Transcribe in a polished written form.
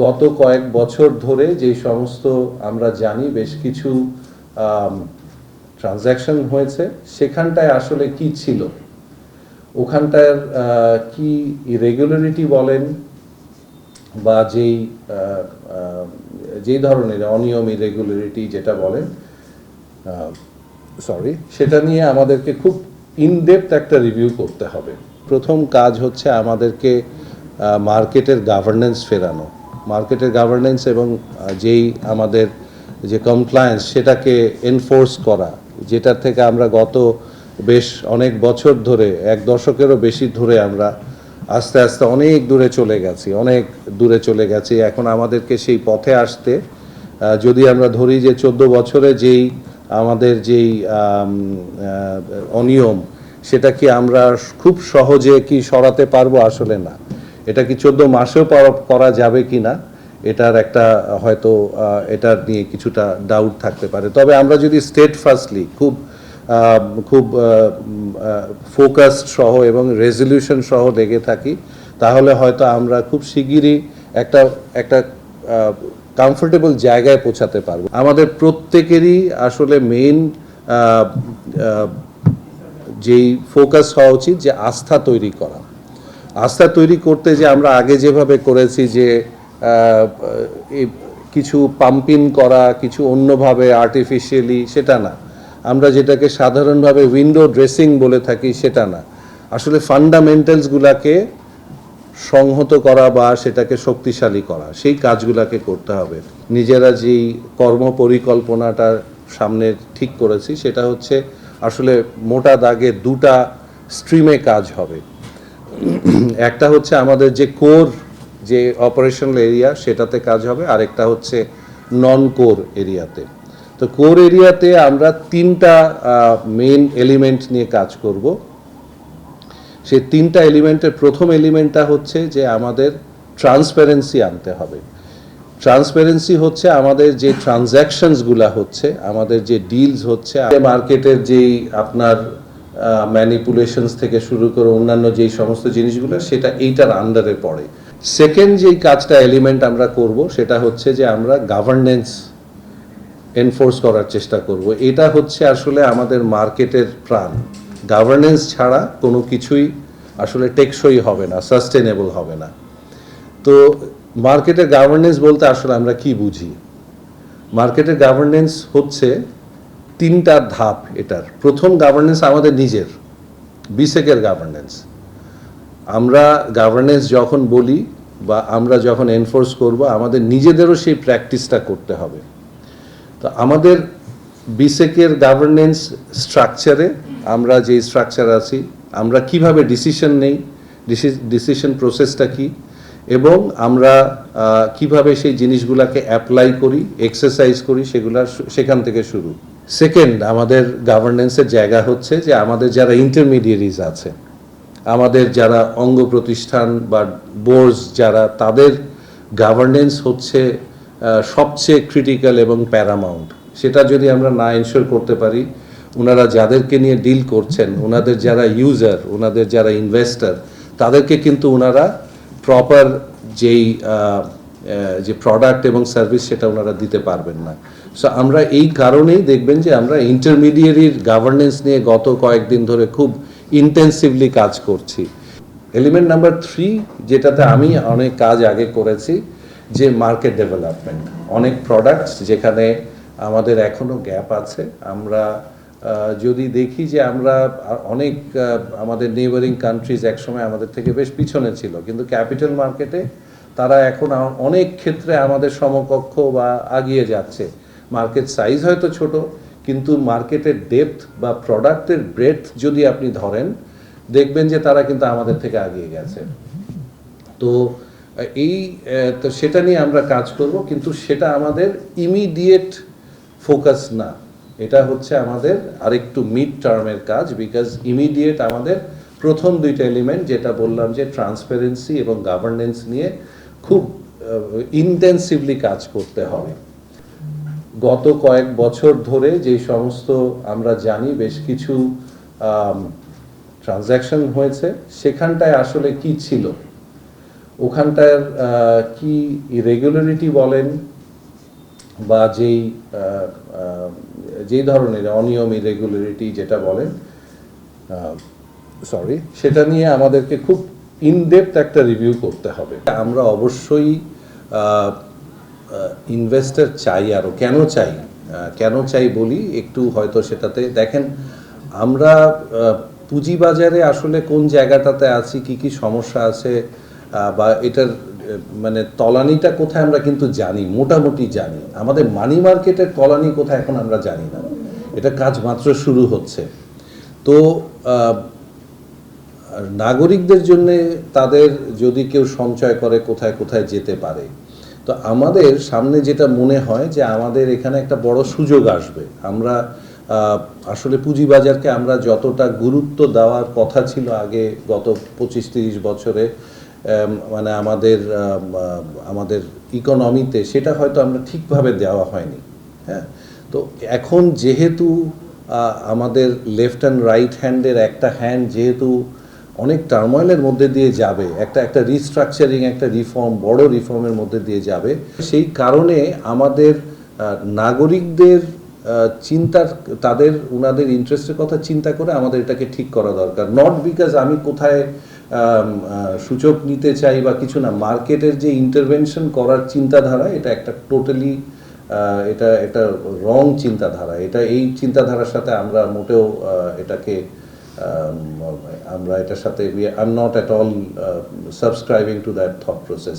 গত কয়েক বছর ধরে যে সমস্ত আমরা জানি বেশ কিছু ট্রানজ্যাকশন হয়েছে, সেখানটায় আসলে কি ছিল, ওখানটার কি ইরেগুলারিটি বলেন বা যেই ধরনের অনিয়ম ইরেগুলারিটি যেটা বলেন সেটা নিয়ে আমাদেরকে খুব ইনডেপথ একটা রিভিউ করতে হবে। প্রথম কাজ হচ্ছে আমাদেরকে মার্কেটের গভর্নেন্স ফেরানো, মার্কেটের গভর্নেন্স এবং যেই আমাদের যে কমপ্লায়েন্স সেটাকে এনফোর্স করা, যেটার থেকে আমরা গত বেশ অনেক বছর ধরে, এক দশকেরও বেশি ধরে আমরা আস্তে আস্তে অনেক দূরে চলে গেছি। এখন আমাদেরকে সেই পথে আসতে, যদি আমরা ধরি যে 14 বছরে আমাদের যেই অনিয়ম, সেটা কি আমরা খুব সহজে কি সরাতে পারবো? আসলে না। এটা কি 14 মাসেও করা যাবে কি না, এটার একটা হয়তো এটার নিয়ে কিছুটা ডাউট থাকতে পারে। তবে আমরা যদি স্টেটফাস্টলি খুব ফোকাসড সহ এবং রেজলিউশন সহ লেগে থাকি, তাহলে হয়তো আমরা খুব শিগগিরই একটা কমফোর্টেবল জায়গায় পৌঁছাতে পারবো। আমাদের প্রত্যেকেরই আসলে মেইন যেই ফোকাস হওয়া উচিত যে আস্থা তৈরি করতে, যে আমরা আগে যেভাবে করেছি যে কিছু পাম্পিং করা, কিছু অন্যভাবে আর্টিফিশিয়ালি, সেটা না। আমরা যেটাকে সাধারণভাবে উইন্ডো ড্রেসিং বলে থাকি, সেটা না। আসলে ফান্ডামেন্টালসগুলোকে সংহত করা বা সেটাকে শক্তিশালী করা, সেই কাজগুলোকে করতে হবে। নিজেরা যেই কর্ম পরিকল্পনাটা সামনে ঠিক করেছি, সেটা হচ্ছে আসলে মোটা দাগে দুটা স্ট্রিমে কাজ হবে। একটা হচ্ছে আমাদের যে কোর যে অপারেশনাল এরিয়া, সেটাতে কাজ হবে, আরেকটা হচ্ছে নন কোর এরিয়াতে। তো কোর এরিয়াতে আমরা 3টা মেইন এলিমেন্ট নিয়ে কাজ করব। সেই 3টা এলিমেন্টের প্রথম এলিমেন্টটা হচ্ছে যে আমাদের ট্রান্সপারেন্সি আনতে হবে। ট্রান্সপারেন্সি হচ্ছে আমাদের যে ট্রানজ্যাকশনসগুলো হচ্ছে, আমাদের যে ডিলস হচ্ছে, মার্কেটের যেই আপনার ম্যানিপুলেশনস থেকে শুরু করে অন্যান্য যেই সমস্ত জিনিসগুলো, সেটা এইটার আন্ডারে পড়ে। সেকেন্ড যেই কাজটা এলিমেন্ট আমরা করব, সেটা হচ্ছে যে আমরা গভর্নেন্স এনফোর্স করার চেষ্টা করব। এটা হচ্ছে আসলে আমাদের মার্কেটের প্রাণ। গভর্নেন্স ছাড়া কোনো কিছুই আসলে টেকসই হবে না, সাস্টেনেবল হবে না। তো মার্কেটের গভর্নেন্স বলতে আসলে আমরা কি বুঝি? মার্কেটের গভর্নেন্স হচ্ছে 3টা ধাপ। এটার প্রথম গভর্নেন্স আমাদের নিজের, বিসেকের গভর্নেন্স। আমরা গভর্নেন্স যখন বলি বা আমরা যখন এনফোর্স করব, আমাদের নিজেদেরও সেই প্র্যাকটিসটা করতে হবে। তো আমাদের বিসেকের গভর্নেন্স স্ট্রাকচারে, আমরা যে স্ট্রাকচার আছি, আমরা কিভাবে ডিসিশন নেই, ডিসিশন প্রসেসটা কি, এবং আমরা কিভাবে সেই জিনিসগুলোকে অ্যাপ্লাই করি, এক্সারসাইজ করি, সেখান থেকে শুরু। সেকেন্ড আমাদের গভর্নেন্সের জায়গা হচ্ছে যে আমাদের যারা ইন্টারমিডিয়ারিজ আছে, আমাদের যারা অঙ্গ প্রতিষ্ঠান বা বোর্ডস যারা, তাদের গভর্নেন্স হচ্ছে সবচেয়ে ক্রিটিক্যাল এবং প্যারামাউন্ট। সেটা যদি আমরা না এনশিওর করতে পারি, ওনারা যাদেরকে নিয়ে ডিল করছেন, ওনাদের যারা ইউজার, ওনাদের যারা ইনভেস্টর, তাদেরকে কিন্তু ওনারা প্রপার যে প্রোডাক্ট এবং সার্ভিস, সেটা ওনারা দিতে পারবেন না। সো আমরা এই কারণেই দেখবেন যে আমরা ইন্টারমিডিয়ারির গভর্নেন্স নিয়ে গত কয়েকদিন ধরে খুব ইন্টেন্সিভলি কাজ করছি। এলিমেন্ট নাম্বার 3, যেটাতে আমি অনেক কাজ আগে করেছি, যে মার্কেট ডেভেলপমেন্ট। অনেক প্রোডাক্টস যেখানে আমাদের এখনো গ্যাপ আছে। আমরা যদি দেখি যে আমরা অনেক আমাদের নেইবারিং কান্ট্রিজ একসময় আমাদের থেকে বেশ পিছনে ছিল, কিন্তু ক্যাপিটাল মার্কেটে তারা এখন অনেক ক্ষেত্রে আমাদের সমকক্ষ বা আগিয়ে যাচ্ছে। মার্কেট সাইজ হয়তো ছোট, কিন্তু মার্কেটের ডেপথ বা প্রোডাক্টের ব্রেডথ যদি আপনি ধরেন, দেখবেন যে তারা কিন্তু আমাদের থেকে আগিয়ে গেছে। তো সেটা নিয়ে আমরা কাজ করব, কিন্তু সেটা আমাদের ইমিডিয়েট ফোকাস না। এটা হচ্ছে আমাদের আরেকটু মিড টার্মের কাজ, বিকজ ইমিডিয়েট আমাদের প্রথম 2টা এলিমেন্ট যেটা বললাম, যে ট্রান্সপারেন্সি এবং গভর্নেন্স নিয়ে খুব ইন্টেন্সিভলি কাজ করতে হবে। গত কয়েক বছর ধরে যে সমস্ত আমরা জানি বেশ কিছু ট্রানজ্যাকশন হয়েছে, সেখানটায় আসলে কি ছিল, ওখানটার কি ইরেগুলারিটি বলেন বা যেই ধরনের অনিয়ম ইরেগুলারিটি যেটা বলেন সেটা নিয়ে আমাদেরকে খুব ইনডেপথ একটা রিভিউ করতে হবে। আমরা অবশ্যই ইনভেস্টর চাই, আরও কেন চাই বলি একটু, হয়তো সেটাতে দেখেন আমরা পুঁজিবাজারে আসলে কোন জায়গাটাতে আছি, কি সমস্যা আছে বা এটার মানে তলানিটা কোথায় আমরা কিন্তু জানি, মোটামুটি জানি। আমাদের মানি মার্কেটের তলানি কোথায় এখন আমরা জানি না, এটা কাজ মাত্র শুরু হচ্ছে। তো নাগরিকদের জন্য তাদের যদি কেউ সঞ্চয় করে কোথায় কোথায় যেতে পারে, তো আমাদের সামনে যেটা মনে হয় যে আমাদের এখানে একটা বড় সুযোগ আসবে। আমরা আসলে পুঁজিবাজারকে আমরা যতটা গুরুত্ব দেওয়ার কথা ছিল আগে গত 25-30 বছরে মানে আমাদের ইকোনমিতে, সেটা হয়তো আমরা ঠিকভাবে দেওয়া হয়নি। হ্যাঁ, তো এখন যেহেতু আমাদের লেফট অ্যান্ড রাইট হ্যান্ডের একটা হ্যান্ড যেহেতু অনেক টার্ময়েলের মধ্যে দিয়ে যাবে, একটা রিস্ট্রাকচারিং, একটা রিফর্ম, বড় রিফর্মের মধ্যে দিয়ে যাবে, সেই কারণে আমাদের নাগরিকদের ওনাদের ইন্টারেস্টের কথা চিন্তা করে আমাদের এটাকে ঠিক করা দরকার। নট বিকজ আমি কোথায় সূচক নিতে চাই বা কিছু না, মার্কেটের যে ইন্টারভেনশন করার চিন্তাধারা, এটা একটা টোটালি এটা একটা রং চিন্তাধারা। এই চিন্তাধারার সাথে আমরা মোটেও আমরা এটার সাথে I am not at all subscribing to that thought process.